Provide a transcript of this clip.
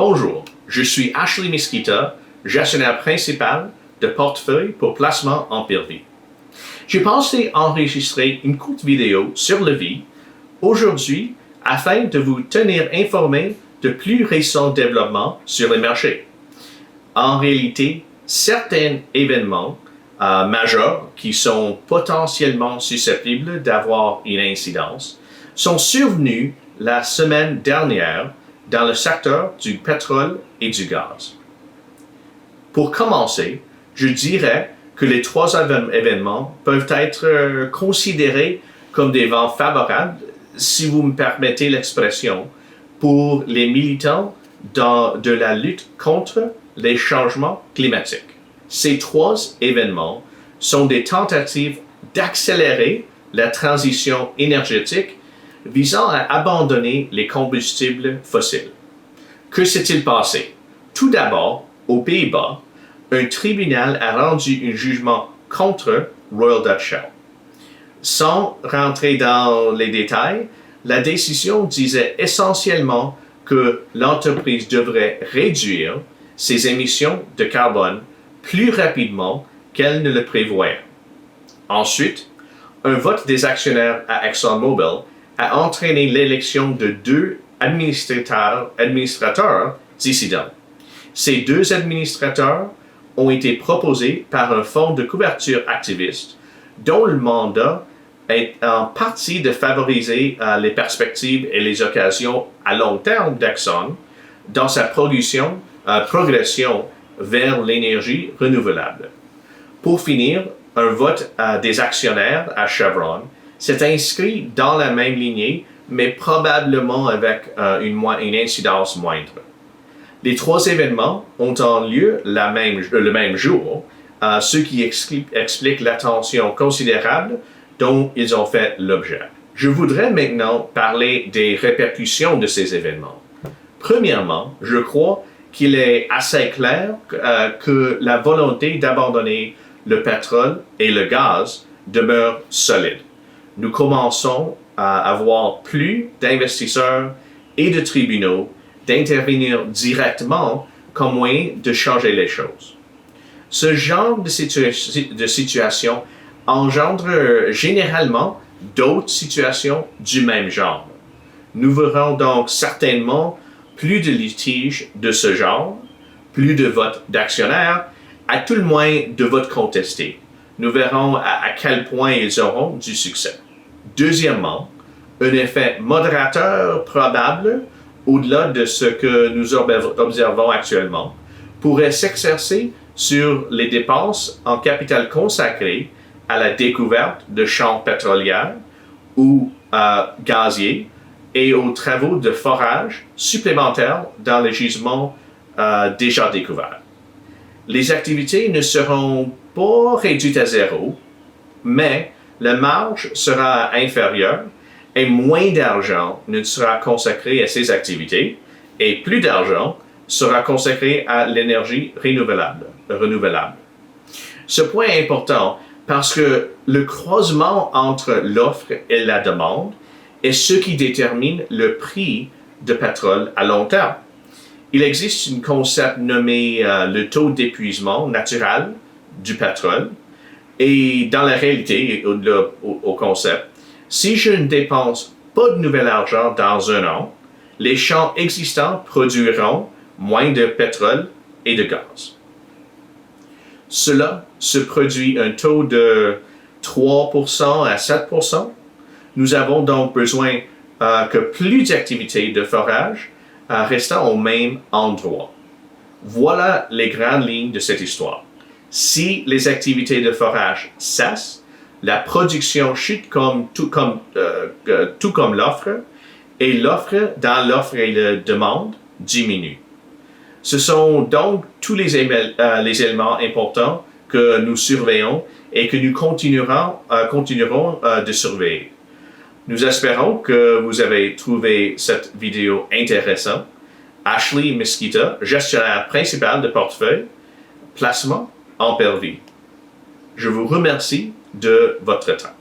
Bonjour, je suis Ashley Mesquita, gestionnaire principal de portefeuille pour placement en PERVI. J'ai pensé enregistrer une courte vidéo sur le vie aujourd'hui afin de vous tenir informé de plus récents développements sur les marchés. En réalité, certains événements majeurs qui sont potentiellement susceptibles d'avoir une incidence sont survenus la semaine dernière dans le secteur du pétrole et du gaz. Pour commencer, je dirais que les trois événements peuvent être considérés comme des vents favorables, si vous me permettez l'expression, pour les militants de la lutte contre les changements climatiques. Ces trois événements sont des tentatives d'accélérer la transition énergétique visant à abandonner les combustibles fossiles. Que s'est-il passé? Tout d'abord, aux Pays-Bas, un tribunal a rendu un jugement contre Royal Dutch Shell. Sans rentrer dans les détails, la décision disait essentiellement que l'entreprise devrait réduire ses émissions de carbone plus rapidement qu'elle ne le prévoyait. Ensuite, un vote des actionnaires à ExxonMobil a entraîné l'élection de deux administrateurs dissidents. Ces deux administrateurs ont été proposés par un fonds de couverture activiste dont le mandat est en partie de favoriser les perspectives et les occasions à long terme d'Exxon dans sa progression vers l'énergie renouvelable. Pour finir, un vote des actionnaires à Chevron s'est inscrit dans la même lignée, mais probablement avec une incidence moindre. Les trois événements ont eu lieu le même jour, ce qui explique l'attention considérable dont ils ont fait l'objet. Je voudrais maintenant parler des répercussions de ces événements. Premièrement, je crois qu'il est assez clair que la volonté d'abandonner le pétrole et le gaz demeure solide. Nous commençons à avoir plus d'investisseurs et de tribunaux d'intervenir directement comme moyen de changer les choses. Ce genre de situation engendre généralement d'autres situations du même genre. Nous verrons donc certainement plus de litiges de ce genre, plus de votes d'actionnaires, à tout le moins de votes contestés. Nous verrons à quel point ils auront du succès. Deuxièmement, un effet modérateur probable, au-delà de ce que nous observons actuellement, pourrait s'exercer sur les dépenses en capital consacré à la découverte de champs pétroliers ou gaziers et aux travaux de forage supplémentaires dans les gisements déjà découverts. Les activités ne seront pas réduites à zéro, mais la marge sera inférieure et moins d'argent ne sera consacré à ces activités et plus d'argent sera consacré à l'énergie renouvelable. Ce point est important parce que le croisement entre l'offre et la demande est ce qui détermine le prix de pétrole à long terme. Il existe un concept nommé le taux d'épuisement naturel du pétrole. Et dans la réalité, au concept, si je ne dépense pas de nouvel argent dans un an, les champs existants produiront moins de pétrole et de gaz. Cela se produit un taux de 3% à 7%. Nous avons donc besoin que plus d'activités de forage restent au même endroit. Voilà les grandes lignes de cette histoire. Si les activités de forage cessent, la production chute tout comme l'offre, et l'offre dans l'offre et la demande diminue. Ce sont donc tous les éléments importants que nous surveillons et que nous continuerons de surveiller. Nous espérons que vous avez trouvé cette vidéo intéressante. Ashley Mesquita, gestionnaire principal de portefeuille, placement en PERVI. Je vous remercie de votre temps.